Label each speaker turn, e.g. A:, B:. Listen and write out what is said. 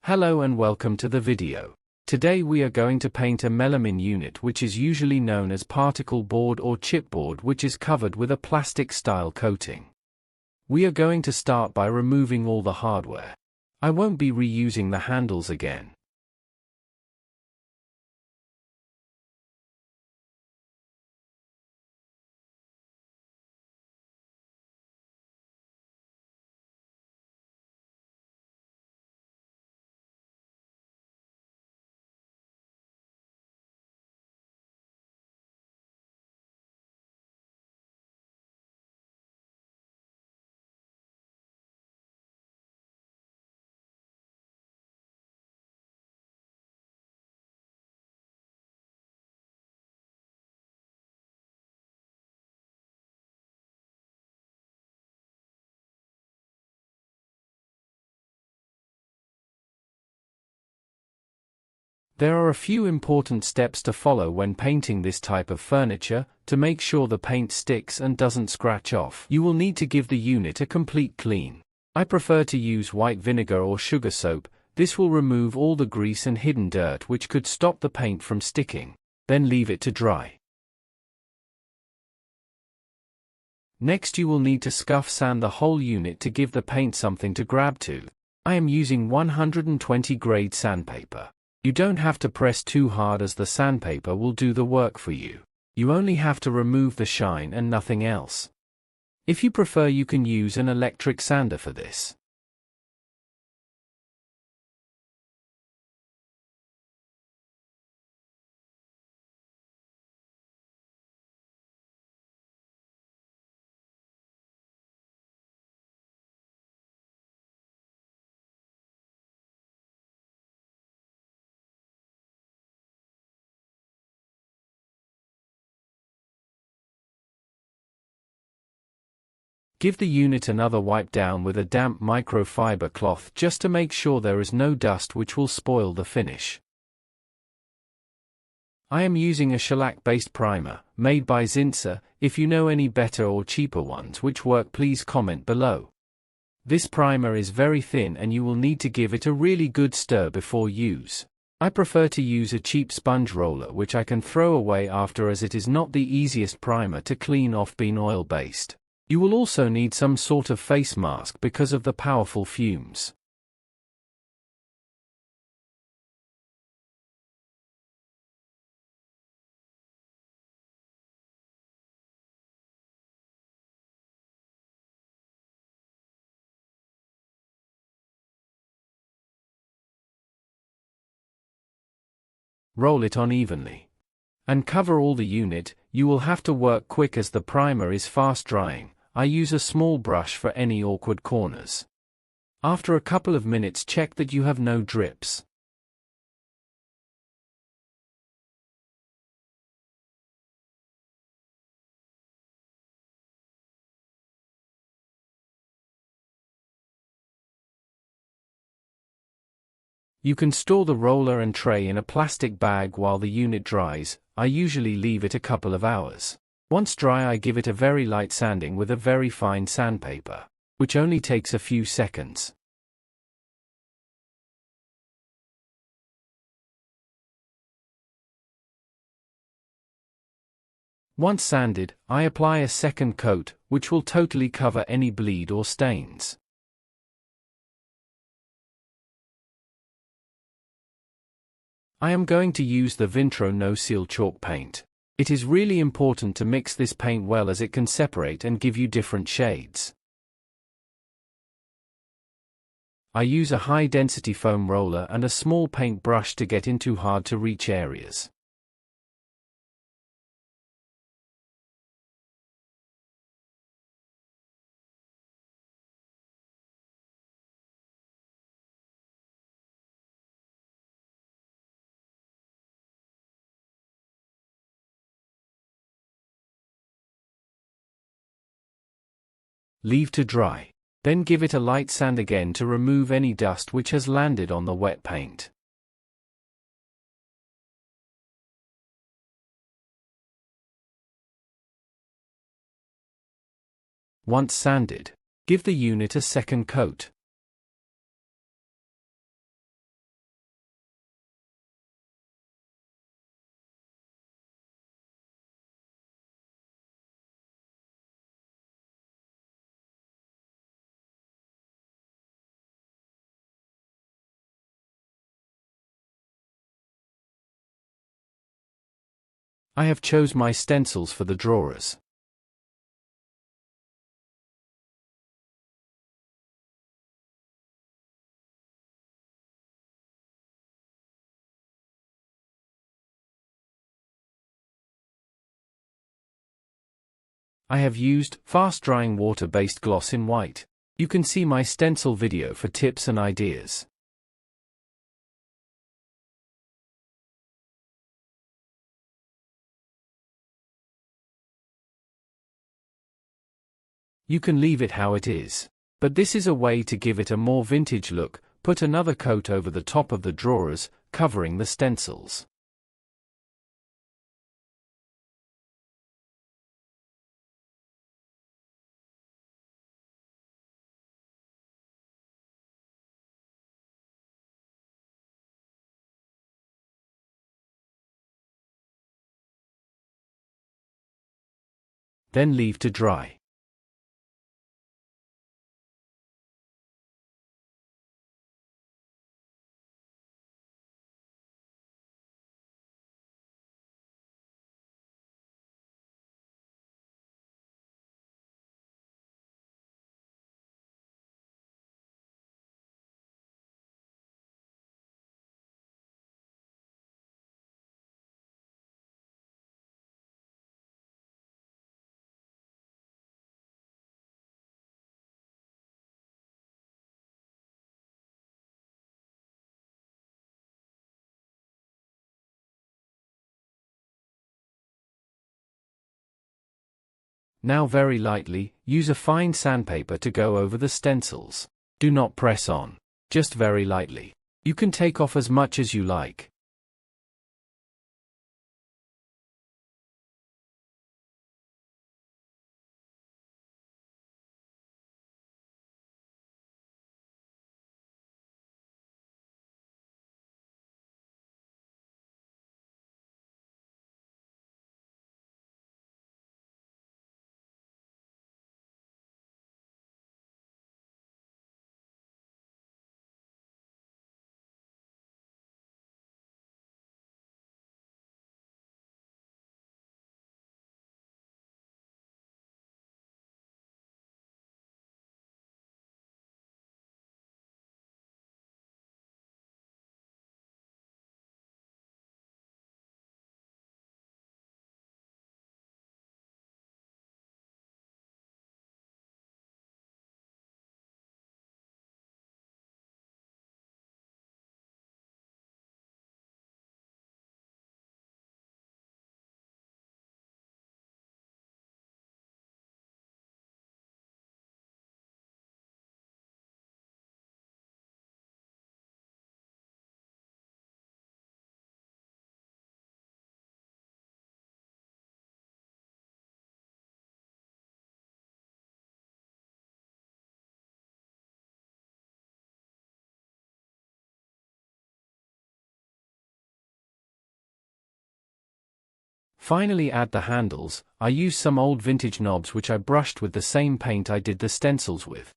A: Hello and welcome to the video. Today we are going to paint a melamine unit, which is usually known as particle board or chipboard, which is covered with a plastic style coating. We are going to start by removing all the hardware. I won't be reusing the handles again. There are a few important steps to follow when painting this type of furniture. To make sure the paint sticks and doesn't scratch off, you will need to give the unit a complete clean. I prefer to use white vinegar or sugar soap. This will remove all the grease and hidden dirt which could stop the paint from sticking. Then leave it to dry. Next you will need to scuff sand the whole unit to give the paint something to grab to. I am using 120 grade sandpaper. You don't have to press too hard, as the sandpaper will do the work for you. You only have to remove the shine and nothing else. If you prefer, you can use an electric sander for this. Give the unit another wipe down with a damp microfiber cloth just to make sure there is no dust which will spoil the finish. I am using a shellac-based primer, made by Zinsser. If you know any better or cheaper ones which work, please comment below. This primer is very thin and you will need to give it a really good stir before use. I prefer to use a cheap sponge roller which I can throw away after, as it is not the easiest primer to clean off being oil-based. You will also need some sort of face mask because of the powerful fumes. Roll it on evenly. And cover all the unit. You will have to work quick as the primer is fast drying. I use a small brush for any awkward corners. After a couple of minutes, check that you have no drips. You can store the roller and tray in a plastic bag while the unit dries. I usually leave it a couple of hours. Once dry, I give it a very light sanding with a very fine sandpaper, which only takes a few seconds. Once sanded, I apply a second coat, which will totally cover any bleed or stains. I am going to use the Vintro no-seal chalk paint. It is really important to mix this paint well, as it can separate and give you different shades. I use a high-density foam roller and a small paint brush to get into hard-to-reach areas. Leave to dry. Then give it a light sand again to remove any dust which has landed on the wet paint. Once sanded, give the unit a second coat. I have chose my stencils for the drawers. I have used fast-drying water-based gloss in white. You can see my stencil video for tips and ideas. You can leave it how it is. But this is a way to give it a more vintage look. Put another coat over the top of the drawers, covering the stencils. Then leave to dry. Now very lightly, use a fine sandpaper to go over the stencils. Do not press on. Just very lightly. You can take off as much as you like. Finally add the handles. I use some old vintage knobs which I brushed with the same paint I did the stencils with.